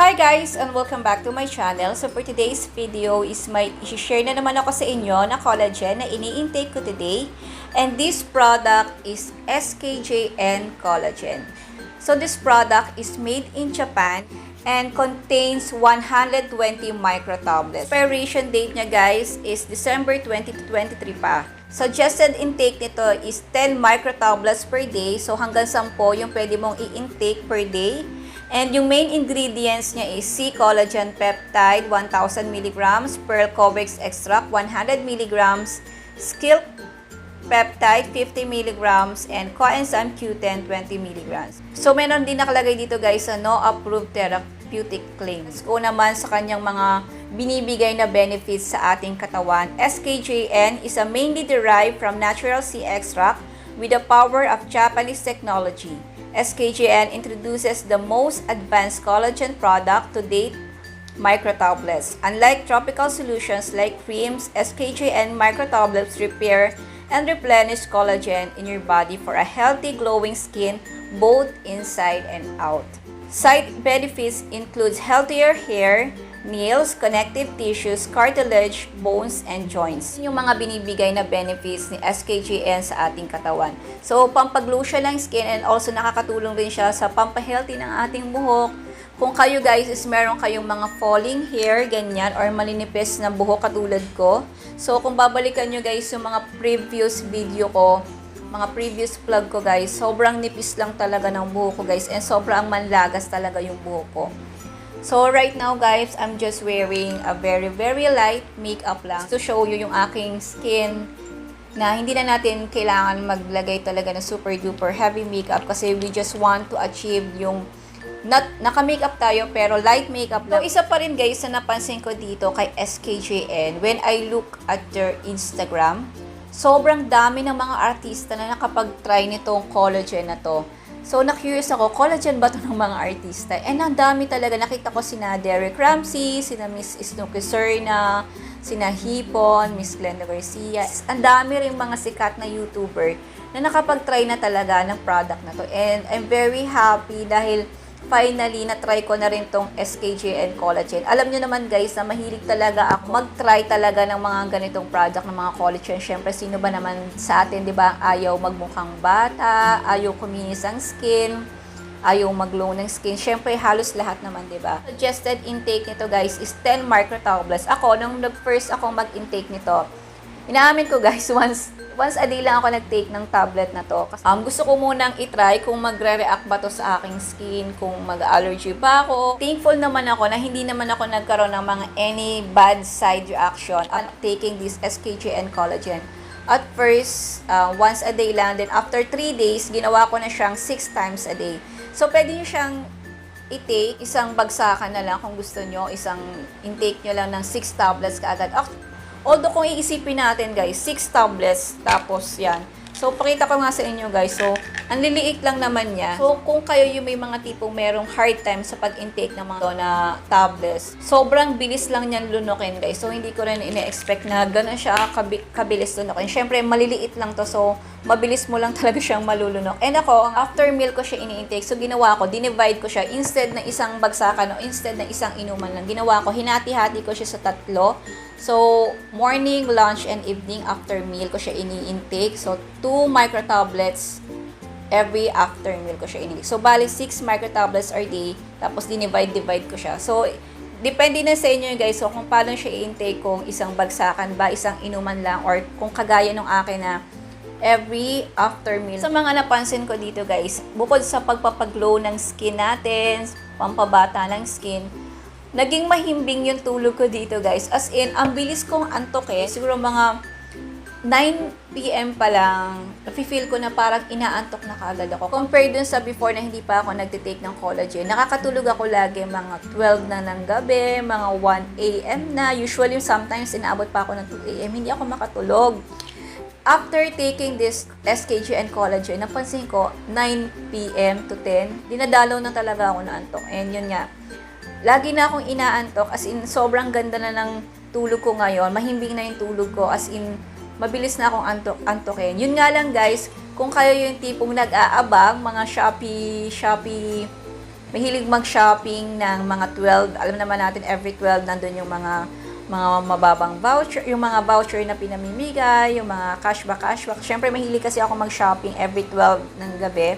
Hi guys, and welcome back to my channel. So for today's video is i-share na naman ako sa inyo na collagen na ini-intake ko today. And this product is Skjn Collagen. So this product is made in Japan and contains 120 microtablets. Expiration date niya guys is December 2023 pa. Suggested intake nito is 10 microtablets per day. So hanggang 10 yung pwede mong i-intake per day. And yung main ingredients niya is Skjn Collagen Peptide 1000 mg, Pearl Covex Extract 100 mg, Skjn Peptide 50 mg, and coenzyme Q10 20 mg. So meron din nakalagay dito guys sa no approved therapeutic claims. Kung naman sa kanyang mga binibigay na benefits sa ating katawan, Skjn is a mainly derived from natural sea extract with the power of Japanese technology. Skjn introduces the most advanced collagen product to date, microtablets. Unlike tropical solutions like creams, Skjn microtablets repair and replenish collagen in your body for a healthy, glowing skin both inside and out. Side benefits includes healthier hair, nails, connective tissues, cartilage, bones, and joints. Yung mga binibigay na benefits ni Skjn sa ating katawan. So, pampaglow siya ng skin and also nakakatulong rin siya sa pampahealthy ng ating buhok. Kung kayo guys is meron kayong mga falling hair, ganyan, or malinipis na buhok katulad ko. So, kung babalikan nyo guys yung mga previous video ko, mga previous vlog ko guys, sobrang nipis lang talaga ng buhok ko guys, and sobrang manlagas talaga yung buhok ko. So, right now guys, I'm just wearing a very light makeup lang to show you yung aking skin na hindi na natin kailangan maglagay talaga ng super duper heavy makeup kasi we just want to achieve yung naka-makeup tayo pero light makeup lang. So, isa pa rin guys na napansin ko dito kay Skjn when I look at their Instagram, sobrang dami ng mga artista na nakapag-try nitong collagen na to. So, na-curious ako, collagen ba ito ng mga artista? And ang dami talaga. Nakita ko sina Derek Ramsey, sina Miss Snooki Serna, sina Hipon, Miss Glenda Garcia. Ang dami rin mga sikat na YouTuber na nakapag-try na talaga ng product na to. And I'm very happy dahil finally, na-try ko na rin tong Skjn Collagen. Alam nyo naman guys, na mahilig talaga ako mag-try talaga ng mga ganitong product ng mga collagen. Siyempre, sino ba naman sa atin, di ba, ayaw magmukhang bata, ayaw kuminis ang skin, ayaw mag-glow ng skin. Siyempre, halos lahat naman, di ba? Suggested intake nito guys is 10 microtablets. Ako, nung first akong mag-intake nito, inaamin ko guys, once a day lang ako nag-take ng tablet na to. Gusto ko munang itry kung magre-react ba to sa aking skin, kung mag-allergy ba ako. Thankful naman ako na hindi naman ako nagkaroon ng mga any bad side reaction on taking this Skjn Collagen. At first, once a day lang. Then after 3 days, ginawa ko na siyang 6 times a day. So, pwede nyo siyang i-take, isang bagsakan na lang kung gusto nyo, isang intake nyo lang ng 6 tablets kaagad. Although kung iisipin natin guys, 6 tablets, tapos yan. So, pakita ko nga sa inyo guys. So, ang liliit lang naman niya. So, kung kayo yung may mga tipong merong hard time sa pag-intake ng mga na tablets, sobrang bilis lang niyan lunukin guys. So, hindi ko rin ina-expect na gano'n siya kabilis lunukin. Siyempre, maliliit lang to. So, mabilis mo lang talaga siyang malulunok. And ako, after meal ko siya ini-intake. So, ginawa ko, dinivide ko siya. Instead na isang bagsakan o instead na isang inuman lang, ginawa ko, hinati-hati ko siya sa 3. So, morning, lunch, and evening after meal ko siya ini-intake. So, 2 microtablets every after meal ko siya ini-intake. So, bali 6 microtablets a day. Tapos, divide ko siya. So, depende na sa inyo guys. So, kung paano siya i-intake, kung isang bagsakan ba, isang inuman lang, or kung kagaya nung akin na every after meal. Sa mga napansin ko dito guys, bukod sa pagpapaglow ng skin natin, pampabata ng skin, naging mahimbing yung tulog ko dito guys. As in, ang bilis kong antokin. Siguro mga 9 PM pa lang, nafe-feel ko na parang inaantok na kaagad ako. Compared dun sa before na hindi pa ako nagtitake ng collagen, nakakatulog ako lagi mga 12 na ng gabi, mga 1 AM na. Usually, sometimes inaabot pa ako ng 2 AM, hindi ako makatulog. After taking this Skjn Collagen, napansin ko, 9 PM to 10, dinadalaw na talaga ako na antok. And yun nga, lagi na akong inaantok, as in, sobrang ganda na ng tulog ko ngayon, mahimbing na yung tulog ko, as in, mabilis na akong antukin. Yun nga lang guys, kung kayo yung tipong nag-aabang, mga Shopee, mahilig mag-shopping ng mga 12, alam naman natin every 12 nandun yung mga mababang voucher, yung mga voucher na pinamimigay, yung mga cashback. Syempre mahilig kasi ako mag-shopping every 12 ng gabi.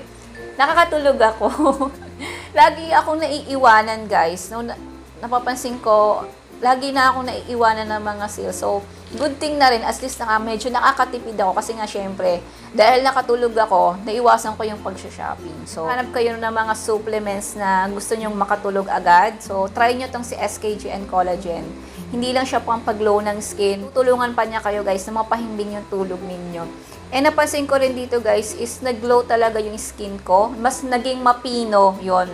Nakakatulog ako. Lagi akong naiiwanan guys. No, napapansin ko, lagi na akong naiiwanan ng mga sales. So, good thing na rin, at least medyo nakakatipid ako kasi nga syempre, dahil nakatulog ako, naiwasan ko yung pag-shopping. So, hanap kayo ng mga supplements na gusto nyong makatulog agad. So, try nyo tong si Skjn Collagen. Hindi lang siya pang pag-glow ng skin. Tutulungan pa niya kayo guys na mapahimbing yung tulog ninyo. And napansin ko rin dito guys is nag-glow talaga yung skin ko. Mas naging mapino yon.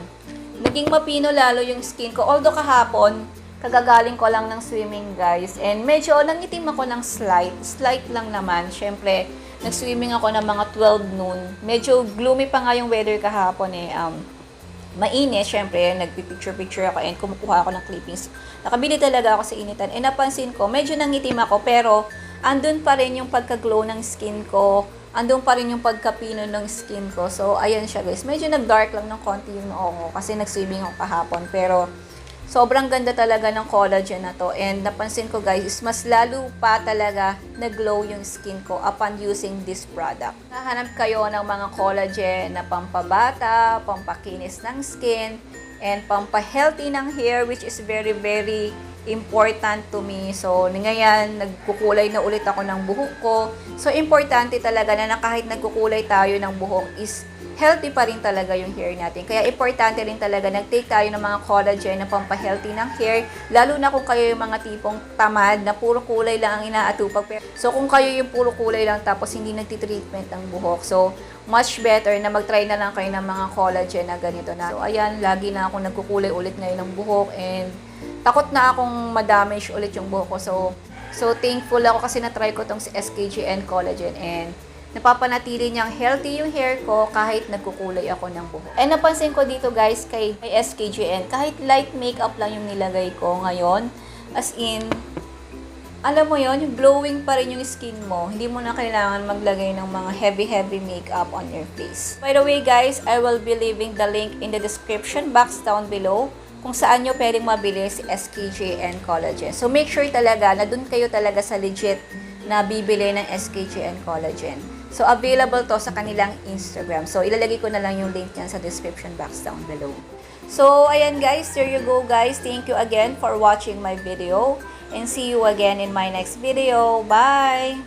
Naging mapino lalo yung skin ko. Although kahapon, kagagaling ko lang ng swimming guys. And medyo nangitim ako ng slight lang naman. Syempre, nag-swimming ako ng mga 12 noon. Medyo gloomy pa nga yung weather kahapon eh. Mainit, syempre, nagpipicture-picture ako and kumukuha ako ng clippings. Nakabili talaga ako sa initan. And napansin ko, medyo nangitim ako pero andun pa rin yung pagka-glow ng skin ko. Andun pa rin yung pagka-pino ng skin ko. So, ayan siya guys. Medyo nag-dark lang ng konti yung noo ko kasi nag-swimming ako kahapon. Pero, sobrang ganda talaga ng collagen na to. And napansin ko guys, is mas lalo pa talaga nag-glow yung skin ko upon using this product. Nahanap kayo ng mga collagen na pampabata, pampakinis ng skin, and pampahealthy ng hair, which is very, very important to me. So, ngayon, nagkukulay na ulit ako ng buhok ko. So, importante talaga na kahit nagkukulay tayo ng buhok is healthy pa rin talaga yung hair natin. Kaya importante rin talaga nag-take tayo ng mga collagen na pampahealthy ng hair. Lalo na kung kayo yung mga tipong tamad na puro kulay lang ang inaatupag. So kung kayo yung puro kulay lang tapos hindi nagtitreatment ng buhok. So much better na mag-try na lang kayo ng mga collagen na ganito na. So ayan, lagi na akong nagkukulay ulit ngayon ng buhok and takot na akong madamage ulit yung buhok ko. So thankful ako kasi na-try ko tong si Skjn Collagen and napapanatili niyang healthy yung hair ko kahit nagkukulay ako ng buhok. And napansin ko dito guys kay Skjn, kahit light makeup lang yung nilagay ko ngayon, as in, alam mo yon, yung glowing pa rin yung skin mo. Hindi mo na kailangan maglagay ng mga heavy makeup on your face. By the way guys, I will be leaving the link in the description box down below kung saan nyo pwedeng mabili si Skjn Collagen. So make sure talaga na dun kayo talaga sa legit na bibili ng Skjn Collagen. So, available to sa kanilang Instagram. So, ilalagay ko na lang yung link niyan sa description box down below. So, ayan guys. There you go guys. Thank you again for watching my video. And see you again in my next video. Bye!